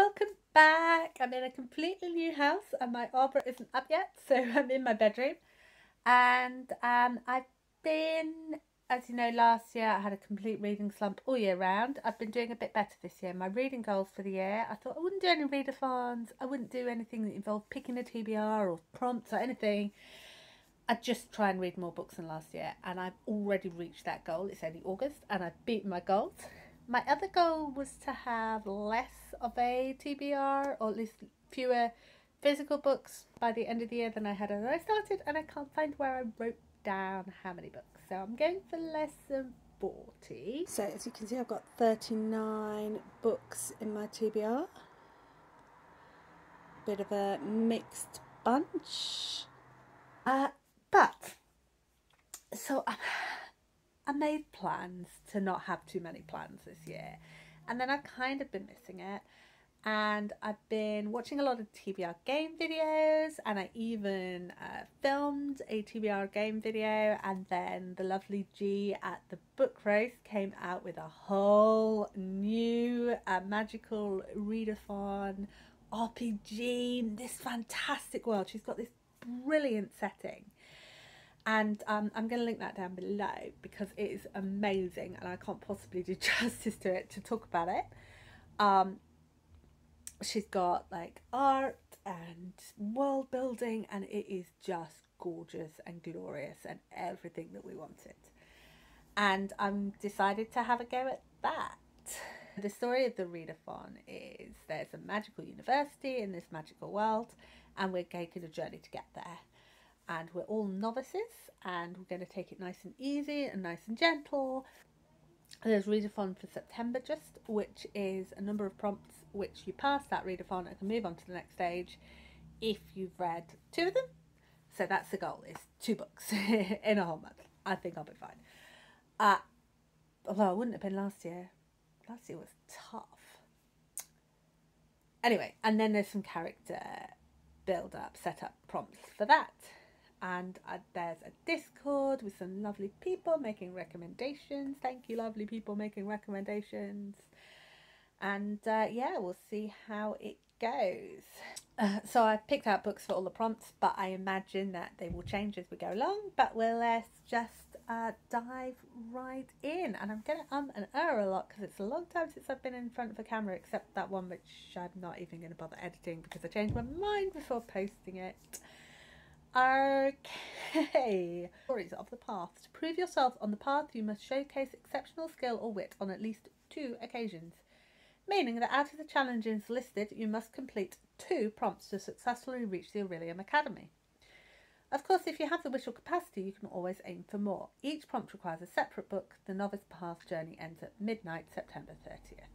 welcome back. I'm in a completely new house and my arbor isn't up yet, so I'm in my bedroom. And I've been, as you know, last year I had a complete reading slump all year round. I've been doing a bit better this year. My reading goals for the year, I thought I wouldn't do any readathons, I wouldn't do anything that involved picking a TBR or prompts or anything. I'd just try and read more books than last year, and I've already reached that goal. It's only August and I've beaten my goals. My other goal was to have less of a TBR, or at least fewer physical books by the end of the year than I had when I started, and I can't find where I wrote down how many books. So I'm going for less than 40. So as you can see, I've got 39 books in my TBR. Bit of a mixed bunch. But so I made plans to not have too many plans this year, and then I've kind of been missing it. And I've been watching a lot of TBR game videos, and I even filmed a TBR game video, and then the lovely G at the book roast came out with a whole new magical readathon RPG in this fantastic world. She's got this brilliant setting. And I'm going to link that down below because it is amazing and I can't possibly do justice to it to talk about it. She's got like art and world building, and it is just gorgeous and glorious and everything that we wanted. And I'm decided to have a go at that. The story of the readathon is there's a magical university in this magical world, and we're taking a journey to get there. And we're all novices, and we're going to take it nice and easy and nice and gentle. There's readathon for September just, which is a number of prompts which you pass that readathon and can move on to the next stage if you've read 2 of them. So that's the goal, is 2 books in a whole month. I think I'll be fine. Although I wouldn't have been last year. Last year was tough. Anyway, and then there's some character build up, set up prompts for that. And there's a Discord with some lovely people making recommendations. Thank you, lovely people making recommendations. And yeah, we'll see how it goes. So I've picked out books for all the prompts, but I imagine that they will change as we go along. But let's just dive right in. And I'm going to and a lot because it's a long time since I've been in front of a camera, except that one which I'm not even going to bother editing because I changed my mind before posting it. Okay. Stories of the path. To prove yourself on the path, you must showcase exceptional skill or wit on at least 2 occasions. Meaning that out of the challenges listed, you must complete 2 prompts to successfully reach the Orilium Academy. Of course, if you have the wish or capacity, you can always aim for more. Each prompt requires a separate book. The Novice Path journey ends at midnight, September 30th.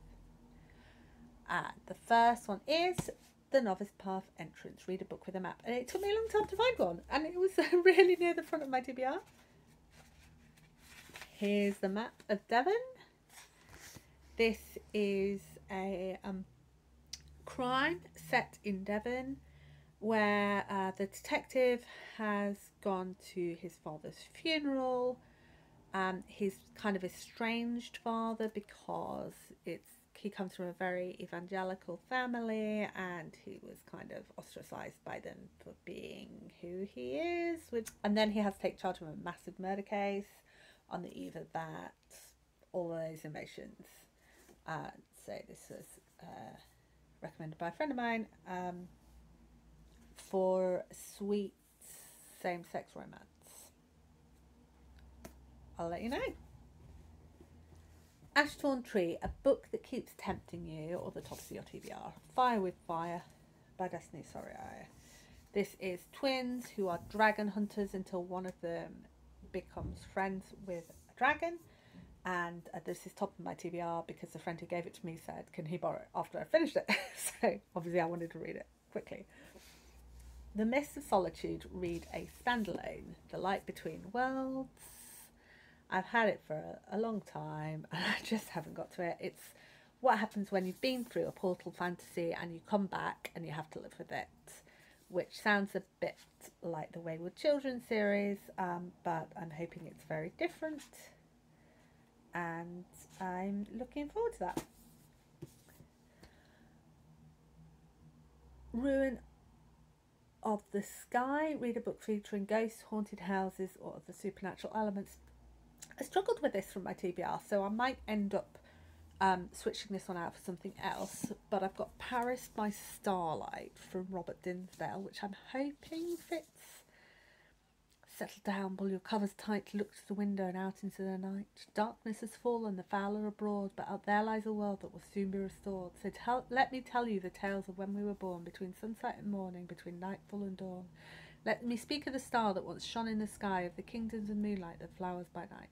And the first one is the Novice Path entrance. Read a book with a map. And it took me a long time to find one, and it was really near the front of my TBR. Here's the map of Devon. This is a crime set in Devon where the detective has gone to his father's funeral. He's kind of estranged father because he comes from a very evangelical family, and he was kind of ostracized by them for being who he is. And then he has to take charge of a massive murder case on the eve of that. All those emotions. So this was recommended by a friend of mine for sweet same-sex romance. I'll let you know. Ashthorn Tree, a book that keeps tempting you, or the tops of your TBR. Fire with Fire by Destiny Soriaya. This is twins who are dragon hunters until one of them becomes friends with a dragon. And this is top of my TBR because the friend who gave it to me said, can he borrow it after I finished it? So obviously I wanted to read it quickly. The Myths of Solitude, read a standalone. The Light Between Worlds. I've had it for a long time and I just haven't got to it. It's what happens when you've been through a portal fantasy and you come back and you have to live with it, which sounds a bit like the Wayward Children series, but I'm hoping it's very different, and I'm looking forward to that. Ruin of the Sky. Read a book featuring ghosts, haunted houses, or other supernatural elements. I struggled with this from my TBR, so I might end up switching this one out for something else. But I've got Paris by Starlight from Robert Dinsdale, which I'm hoping fits. Settle down, pull your covers tight, look to the window and out into the night. Darkness has fallen, the foul are abroad, but out there lies a world that will soon be restored. So let me tell you the tales of when we were born, between sunset and morning, between nightfall and dawn. Let me speak of the star that once shone in the sky, of the kingdoms of moonlight that flowers by night.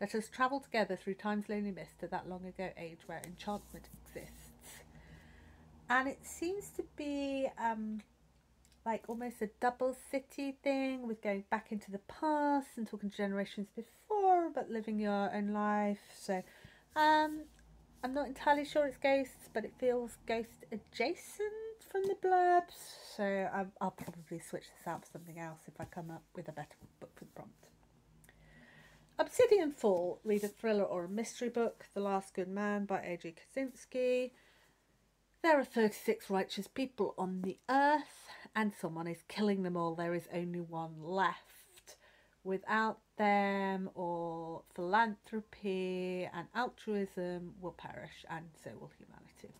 Let us travel together through time's lonely mist to that long ago age where enchantment exists. And it seems to be like almost a double city thing, with going back into the past and talking to generations before, but living your own life. So I'm not entirely sure it's ghosts, but it feels ghost adjacent from the blurbs. So I'll probably switch this out for something else if I come up with a better book for the prompt. Obsidian Fall. Read a thriller or a mystery book. The Last Good Man by A.G. Kaczynski. There are 36 righteous people on the earth, and someone is killing them all. There is only one left. Without them, all philanthropy and altruism will perish, and so will humanity.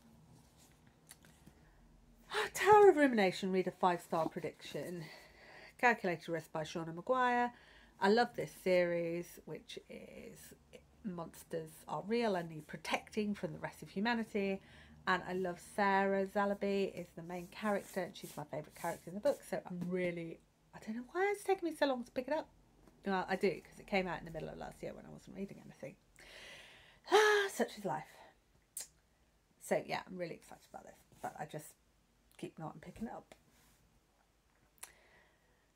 Tower of Rumination. Read a 5-star prediction. Calculated Risk by Shauna Maguire. I love this series, which is monsters are real and need protecting from the rest of humanity. And I love Sarah Zalaby is the main character, and she's my favourite character in the book. So I'm really, I don't know why it's taken me so long to pick it up. Well, I do, because it came out in the middle of last year when I wasn't reading anything. Such is life. So yeah, I'm really excited about this, but I just keep not picking it up.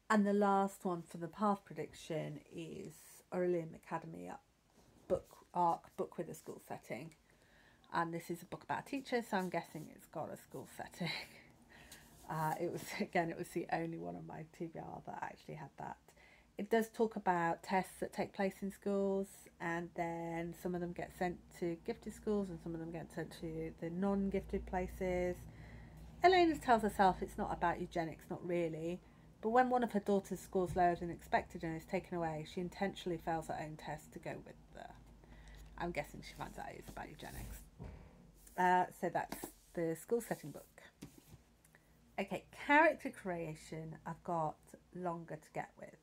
And the last one for the path prediction is Orilium Academy book with a school setting. And this is a book about a teacher, so I'm guessing it's got a school setting. It was the only one on my TBR that actually had that. It does talk about tests that take place in schools, and then some of them get sent to gifted schools and some of them get sent to the non-gifted places. Elena tells herself it's not about eugenics, not really. But when one of her daughter's scores lower than expected and is taken away, she intentionally fails her own test to go with the... I'm guessing she finds out it's about eugenics. So that's the school setting book. Okay, character creation I've got longer to get with.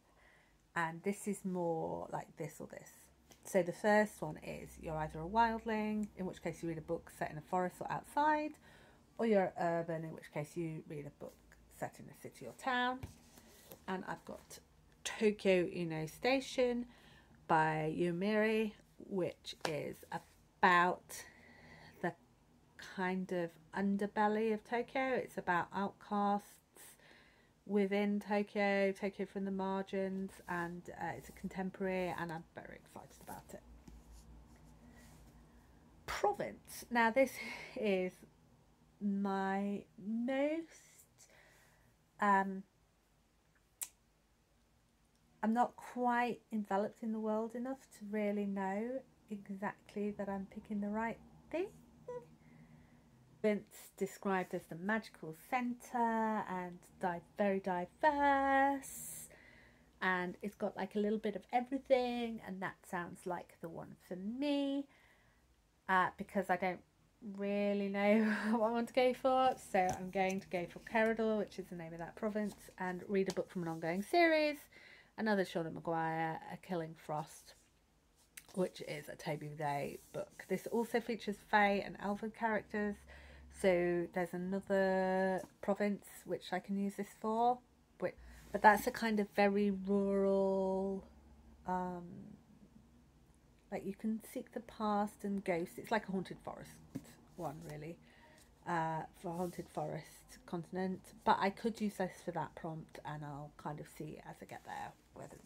And this is more like this or this. So the first one is you're either a wildling, in which case you read a book set in a forest or outside, or you're urban, in which case you read a book set in a city or town. And I've got Tokyo Uno Station by Yumiri, which is about the kind of underbelly of Tokyo. It's about outcasts within Tokyo from the margins, and it's a contemporary, and I'm very excited about it. Province. Now this is my most I'm not quite enveloped in the world enough to really know exactly that I'm picking the right thing. It's described as the magical centre and very diverse, and it's got like a little bit of everything, and that sounds like the one for me, because I don't really know what I want to go for. So I'm going to go for Kerador, which is the name of that province, and read a book from an ongoing series. Another Shauna Maguire, A Killing Frost, which is a Toby Day book. This also features Fae and Elven characters. So there's another province which I can use this for. But that's a kind of very rural, like you can seek the past and ghosts. It's like a haunted forest one, really, for a haunted forest continent. But I could use this for that prompt, and I'll kind of see as I get there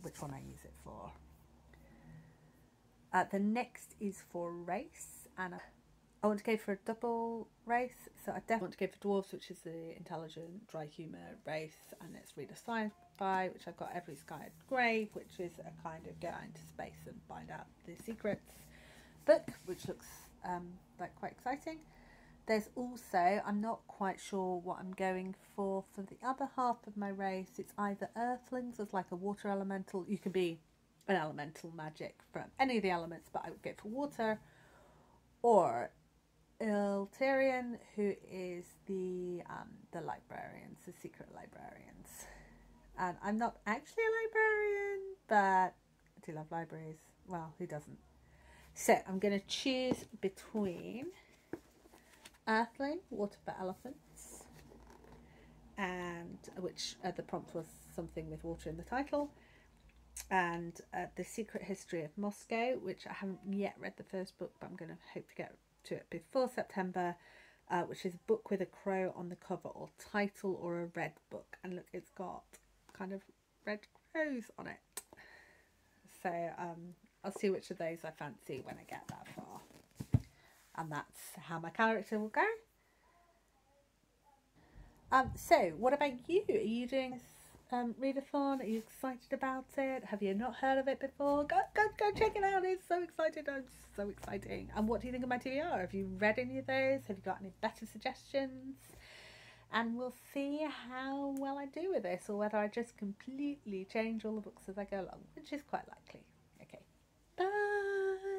which one I use it for. The next is for race, and I want to go for a double race. So I definitely want to go for dwarves, which is the intelligent, dry humour race, and let's read a sci-fi, which I've got Every Skyed Grave, which is a kind of go out into space and find out the secrets book, which looks like quite exciting. There's also, I'm not quite sure what I'm going for the other half of my race. It's either Earthlings as like a water elemental. You can be an elemental magic from any of the elements, but I would go for water. Or Iltarian, who is the librarians, the secret librarians. And I'm not actually a librarian, but I do love libraries. Well, who doesn't? So I'm going to choose between Earthling, Water for Elephants, and which the prompt was something with water in the title, and The Secret History of Moscow, which I haven't yet read the first book, but I'm going to hope to get to it before September, which is a book with a crow on the cover, or title, or a red book. And look, it's got kind of red crows on it. So I'll see which of those I fancy when I get that far. And that's how my character will go. So what about you? Are you doing this readathon? Are you excited about it? Have you not heard of it before? Go check it out. It's so exciting. It's so exciting. And what do you think of my TBR? Have you read any of those? Have you got any better suggestions? And we'll see how well I do with this, or whether I just completely change all the books as I go along, which is quite likely. Okay, bye.